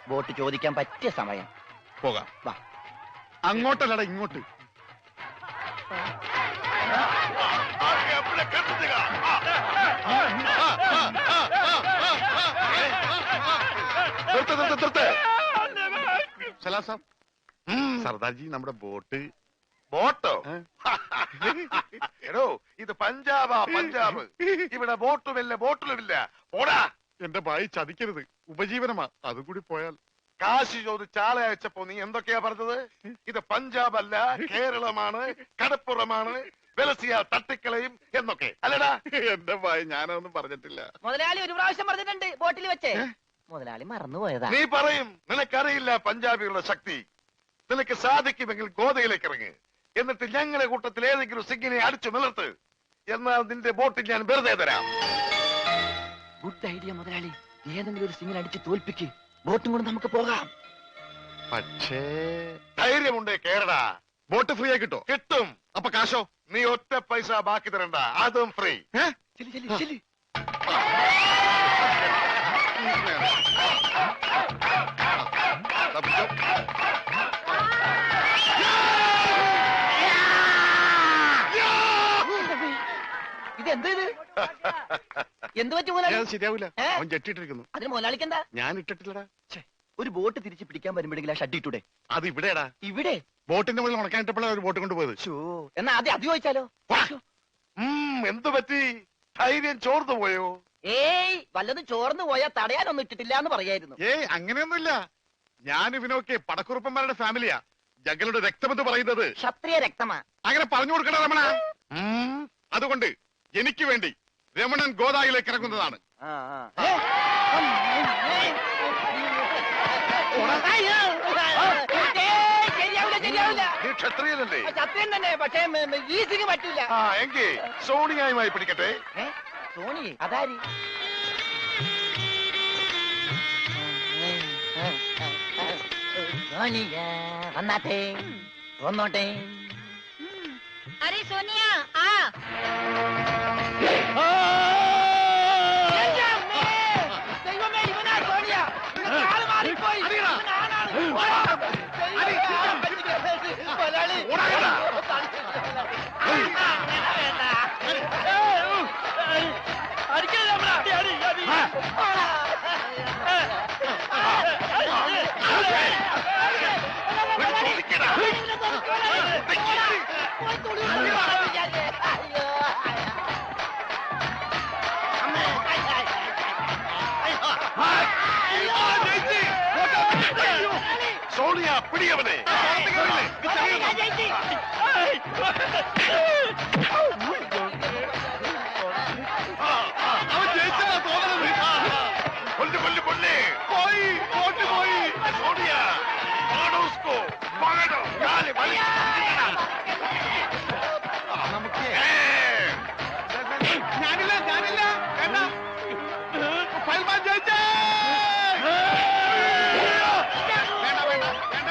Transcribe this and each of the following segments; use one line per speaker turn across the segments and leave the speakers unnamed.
Vote ചോദിക്കാൻ പറ്റിയ സമയം.
പോകാം.
വാ.
അങ്ങോട്ടല്ലടാ, ഇങ്ങോട്ട്. സർദാർജി, നമ്മുടെ ബോട്ട്.
ബോട്ടോ? എടോ, ഇത് പഞ്ചാബാ, പഞ്ചാബ്. ഇവിടെ ബോട്ടുമില്ല, ബോട്ടിലുമില്ല. പോടാ.
എന്റെ ഭായി ചതിക്കരുത്, ഉപജീവനമാ. അതുകൂടി പോയാൽ.
കാശി ചോദിച്ച് ആളെ അയച്ചപ്പോ നീ എന്തൊക്കെയാ പറഞ്ഞത്? ഇത് പഞ്ചാബ് അല്ല, കേരളമാണ്, കടപ്പുറമാണ്, വെലസിയ തട്ടിക്കളയും എന്നൊക്കെ അല്ലടാ.
എന്റെ ഭായി, ഞാനൊന്നും പറഞ്ഞിട്ടില്ല.
മുതലാളി ഒരു പ്രാവശ്യം പറഞ്ഞിട്ടുണ്ട് ബോട്ടിൽ വെച്ച്. മുതലാളി മറന്നുപോയതാ.
നീ പറയും നിനക്കറിയില്ല പഞ്ചാബികളുടെ ശക്തി. നിനക്ക് സാധിക്കുമെങ്കിൽ ഗോതയിലേക്ക് ഇറങ്ങ്. എന്നിട്ട് ഞങ്ങളുടെ കൂട്ടത്തിൽ ഏതെങ്കിലും സിംഗിനെ അടിച്ചു നിലർത്ത്. എന്നാൽ നിന്റെ ബോട്ടിൽ ഞാൻ വെറുതെ തരാം.
ഗുഡ് ഐഡിയ മുതലാളി. ഏതെങ്കിലും ഒരു സിംഗിനെ അടിച്ച് തോൽപ്പിക്ക്. ബോട്ടും കൊണ്ട് നമുക്ക് പോകാം.
പക്ഷേ
ധൈര്യമുണ്ടേ കേരടാ.
ബോട്ട് ഫ്രീ ആയി കിട്ടോ?
കിട്ടും.
അപ്പൊ കാശോ?
നീ ഒറ്റ പൈസ ബാക്കി തരണ്ട, അതും ഫ്രീ.
ഇതെന്ത് എന്ത് പറ്റും മുതലാളി?
ശരിയാവില്ല, അവൻ ജെട്ടിട്ടിരിക്കുന്നു.
അതിന് മുതലാളിക്ക് എന്താ?
ഞാൻ ഇട്ടിട്ടില്ലടാ.
ഒരു ബോട്ട് തിരിച്ച് പിടിക്കാൻ വരുമ്പോഴെങ്കിൽ ആ ഷഡ് ഇട്ടൂടെ?
അത് ഇവിടെടാ.
ഇവിടെ
ബോട്ടിന്റെ മുകളിൽ ഉണക്കാനിട്ടപ്പോഴാണ് ഒരു ബോട്ട് കൊണ്ടുപോയത്.
എന്നാ ആദ്യം അത് ചോദിച്ചാലോ?
എന്തു പറ്റി? ധൈര്യം ചോർന്നു പോയോ?
ഏയ്, വല്ലതും ചോർന്നു പോയാൽ തടയാനൊന്നും ഇട്ടിട്ടില്ല എന്ന് പറയായിരുന്നു.
ഏയ്, അങ്ങനെയൊന്നുമില്ല. ഞാൻ ഇവനൊക്കെ പടക്കുറുപ്പന്മാരുടെ ഫാമിലിയാ. ജഗലുടെ രക്തമെന്ന് പറയുന്നത്
ക്ഷത്രിയ രക്തമാ.
അങ്ങനെ പറഞ്ഞു കൊടുക്കണ രമണ. അതുകൊണ്ട് എനിക്ക് വേണ്ടി രമണൻ ഗോദായിലേക്ക് ഇറങ്ങുന്നതാണ്.
ക്ഷത്രിയനല്ലേ?
ക്ഷത്രിയൻ തന്നെ, പക്ഷേ ഈസിന് പറ്റില്ല.
എങ്കിൽ സോണിയായുമായി പിടിക്കട്ടെ.
സോണി അതാരി? സോണിയ വന്നാട്ടെ, വന്നോട്ടെ.
अरे सोनिया आ।
സോണിയ, പിടിയവനെ. കൊല്ലു കൊല്ലു കൊല്ലേ. പോയി, ബോട്ട് പോയി. സോണിയ,
ഞാനില്ല, ഞാനില്ല. വേണ്ട, ഫയൽമാൻ ജയിച്ചേ. വേണ്ട വേണ്ട വേണ്ട,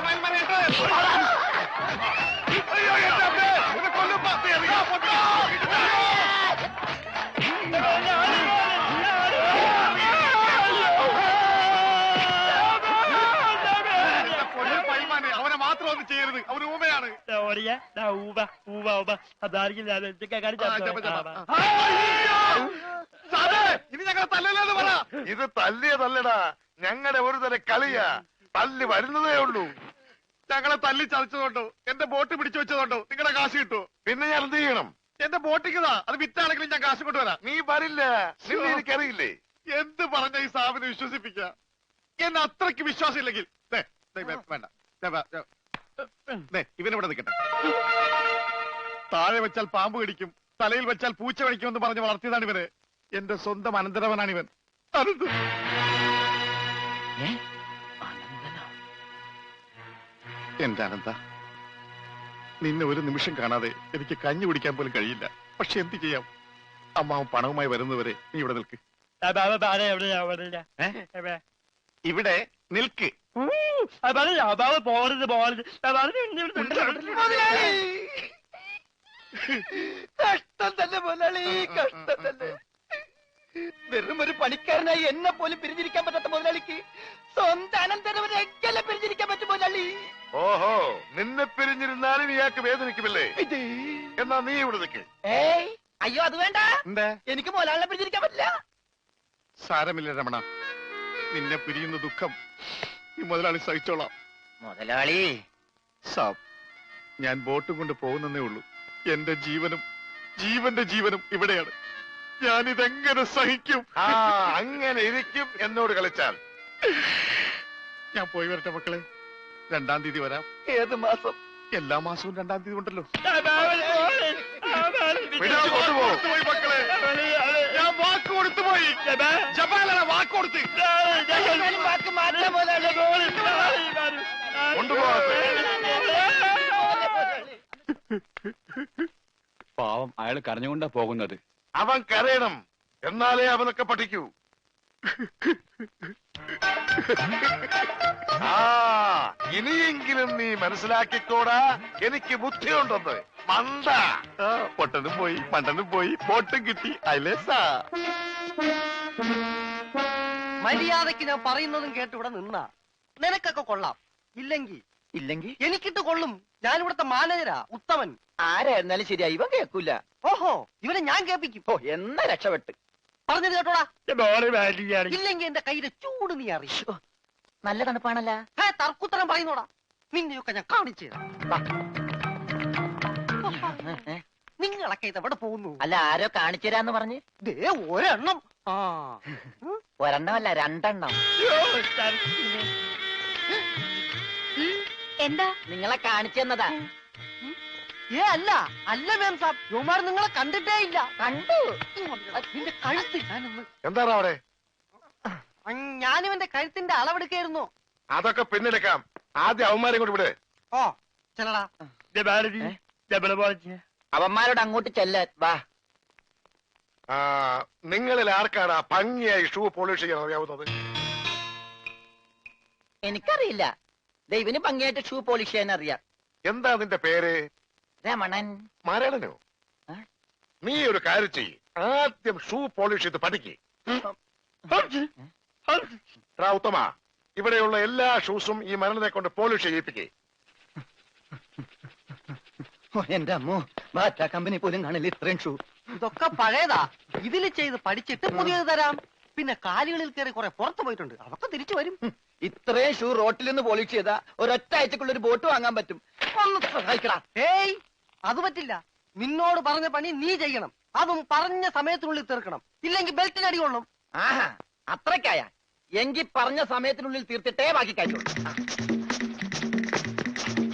ഫയൽമാൻ അവനെ മാത്രം ഒന്നും ചെയ്യരുത്. അവന് ഊമയാണ്. ഇനി ഞങ്ങളെ തല്ലല്ലെന്ന് പറ.
ഇത് തല്ലിയതല്ലടാ, ഞങ്ങളുടെ ഒരു തരം കളിയാ. തല്ലി വരുന്നതേ ഉള്ളൂ.
ഞങ്ങളെ തല്ലി ചതച്ചതുകൊണ്ടോ എന്റെ ബോട്ട് പിടിച്ചു വെച്ചതുകൊണ്ടോ നിങ്ങളുടെ കാശ് കിട്ടുമോ?
പിന്നെ ഞാൻ എന്ത് ചെയ്യണം?
എന്റെ ബോട്ടിക്കതാ, അത് വിറ്റാണെങ്കിലും ഞാൻ കാശ് കൊണ്ടുവരാം.
നീ വരില്ല, നിന്നെ എനിക്കറിയില്ലേ.
എന്ത് പറഞ്ഞ ഈ സാബിനെ വിശ്വസിപ്പിക്ക? എന്നെ അത്രയ്ക്ക് വിശ്വാസം ഇല്ലെങ്കിൽ വേണ്ട, ഇവനിവിടെ നിൽക്കട്ടെ. താഴെ വെച്ചാൽ പാമ്പ് കടിക്കും, തലയിൽ വെച്ചാൽ പൂച്ച കടിക്കുമെന്ന് പറഞ്ഞ് വളർത്തിയതാണ് ഇവന്. എന്റെ സ്വന്തം അനന്തരവനാണ് ഇവൻ. എന്റെ അനന്ത, നിന്നെ ഒരു നിമിഷം കാണാതെ എനിക്ക് കഞ്ഞി കുടിക്കാൻ പോലും കഴിയില്ല. പക്ഷെ എന്ത് ചെയ്യാം, അമ്മാവൻ പണവുമായി വരുന്നവരെ നീ ഇവിടെ നിൽക്ക്. ഇവിടെ നിൽക്ക്.
കഷ്ടം തന്നെ മുതലാളി, കഷ്ടം തന്നെ. വെറും ഒരു പണിക്കാരനായി എന്നെ പോലും പിരിഞ്ഞിരിക്കാൻ പറ്റാത്ത മുതലാളിക്ക് സ്വന്തം അനന്തരവരെയൊക്കെ പിരിഞ്ഞിരിക്കാൻ പറ്റും മുതലാളി.
ഓഹോ, നിന്നെ പിരിഞ്ഞിരുന്നാലും ഇയാൾക്ക് വേദനിക്കുമല്ലേ? എന്നാ നീ ഇവിടെ നിൽക്ക്.
ഏയ് അയ്യോ, അത് വേണ്ട.
എന്താ?
എനിക്ക് മുതലാളിനെ പിരിഞ്ഞിരിക്കാൻ പറ്റില്ല.
സാരമില്ല രമണ, നിന്നെ പിരിയുന്ന ദുഃഖം ഈ മുതലാളി സഹിച്ചോളാം.
മുതലാളി
സാബ്, ഞാൻ ബോട്ടും കൊണ്ട് പോകുന്നേ ഉള്ളൂ. എന്റെ ജീവനും ജീവനും ഇവിടെയാണ്. ഞാനിതെങ്ങനെ സഹിക്കും?
ആ, അങ്ങനെ ഇരിക്കും എന്നോട് കളിച്ചാൽ.
ഞാൻ പോയി വരട്ടെ മക്കളെ. 2-ാം തീയതി വരാം.
ഏത് മാസം?
എല്ലാ മാസവും 2-ാം തീയതി ഉണ്ടല്ലോ.
പിടിച്ചു കൊണ്ടുപോ.
മക്കളെ, ഞാൻ വാക്ക് കൊടുത്തുപോയി. വാക്ക് കൊടുത്ത്
വാക്ക് മാറ്റാൻ മുതലാളി.
കൊണ്ടുപോകട്ടെ.
പാവം, അയാൾ കരഞ്ഞുകൊണ്ടാ പോകുന്നത്.
അവൻ കരയണം, എന്നാലേ അവനൊക്കെ പഠിക്കൂ. ആ, ഇനിയെങ്കിലും നീ മനസ്സിലാക്കിക്കോടാ, എനിക്ക് ബുദ്ധിയുണ്ടെന്ന്. മണ്ട.
പൊട്ടനും പോയി, മണ്ടനും പോയി, ബോട്ടും കിട്ടി. അയലേസാ
മര്യാദക്ക് ഞാൻ പറയുന്നതും കേട്ട് ഇവിടെ നിന്നാ നിനക്കൊക്കെ കൊള്ളാം. ഇല്ലെങ്കിൽ എനിക്കിട്ട് കൊള്ളും. ഞാൻ ഇവിടുത്തെ മാനേജരാ, ഉത്തമൻ.
ആരായിരുന്നാലും ശരിയാ, ഇവൻ കേൾക്കൂല.
ഓഹോ, ഇവനെ ഞാൻ കേൾപ്പിക്കും.
ഓ, എന്നാ രക്ഷപ്പെട്ട്.
പറഞ്ഞത് കേട്ടോടാ. ഇല്ലെങ്കിൽ എന്റെ കയ്യിലെ ചൂട് നീ അറിയും.
നല്ല തണുപ്പാണല്ലോ.
തർക്കുത്തരം പറയുന്നോടാ. നിന്നെയൊക്കെ ഞാൻ കാണിച്ചു തരാം. നിങ്ങളൊക്കെ ഇതെവിടെ പോകുന്നു?
അല്ല, ആരോ കാണിച്ചു തരാന്ന് പറഞ്ഞ്.
ദേ ഒരെണ്ണം. ആ,
ഒരെണ്ണമല്ല, 2
എന്താ?
നിങ്ങളെ കാണിച്ചു തന്നതാ.
അല്ല മേം സാബ്, യുവമാർ നിങ്ങളെ കണ്ടിട്ടേ ഇല്ല.
കണ്ടു.
നിന്റെ കഴുത്ത് ഞാനൊന്ന്.
എന്താണ് അവിടെ?
ഞാനിവന്റെ കഴുത്തിന്റെ അളവെടുക്കായിരുന്നു.
അതൊക്കെ പിന്നെടുക്കാം. ആദ്യം അവന്മാരെ കൊണ്ട് വിട്.
ഓ ചെല്ലടാ.
അവന്മാരോട് അങ്ങോട്ട് ചെല്ലാൻ വാ.
ആ, നിങ്ങളിൽ ആർക്കാണ് ഭംഗിയായി ഷൂ പോളിഷ് ചെയ്യാൻ അറിയാവുന്നത്?
എനിക്കറിയില്ല. ദൈവന് ഭംഗിയായിട്ട് ഷൂ പോളിഷ് ചെയ്യാൻ അറിയാം.
എന്താ നിന്റെ പേര്?
രമണൻ.
മരണനോ? നീ ഒരു കാര്യം ചെയ്യ്, ആദ്യം ഷൂ പോളിഷ് ചെയ്ത് പഠിക്ക്. ഉത്തമ, ഇവിടെയുള്ള എല്ലാ ഷൂസും ഈ മരണനെ കൊണ്ട് പോളിഷ് ചെയ്യിപ്പിക്കേ.
എന്റെ അമ്മോ, ബാറ്റ കമ്പനി പോലും കാണില്ല ഇത്രയും ഷൂ.
ഇതൊക്കെ പഴയതാ. ഇതിൽ ചെയ്ത് പഠിച്ചിട്ട് പുതിയത് തരാം. പിന്നെ കാലുകളിൽ കയറി കുറെ പുറത്തു പോയിട്ടുണ്ട്, അതൊക്കെ തിരിച്ചു വരും.
ഇത്രയും ഷൂ റോട്ടിൽ നിന്ന് പോളിഷ് ചെയ്താ ഒരൊറ്റ ആഴ്ചക്കുള്ള ഒരു ബോട്ട് വാങ്ങാൻ പറ്റും. ഒന്ന് സഹായിക്കടാ.
ഏയ്, അത് പറ്റില്ല. നിന്നോട് പറഞ്ഞ പണി നീ ചെയ്യണം. അതും പറഞ്ഞ സമയത്തിനുള്ളിൽ തീർക്കണം. ഇല്ലെങ്കിൽ ബെൽറ്റിന് അടി കൊള്ളും.
ആഹാ, അത്രക്കായ എങ്കിൽ പറഞ്ഞ സമയത്തിനുള്ളിൽ തീർത്തിട്ടേ ബാക്കി കഴിയുള്ളൂ.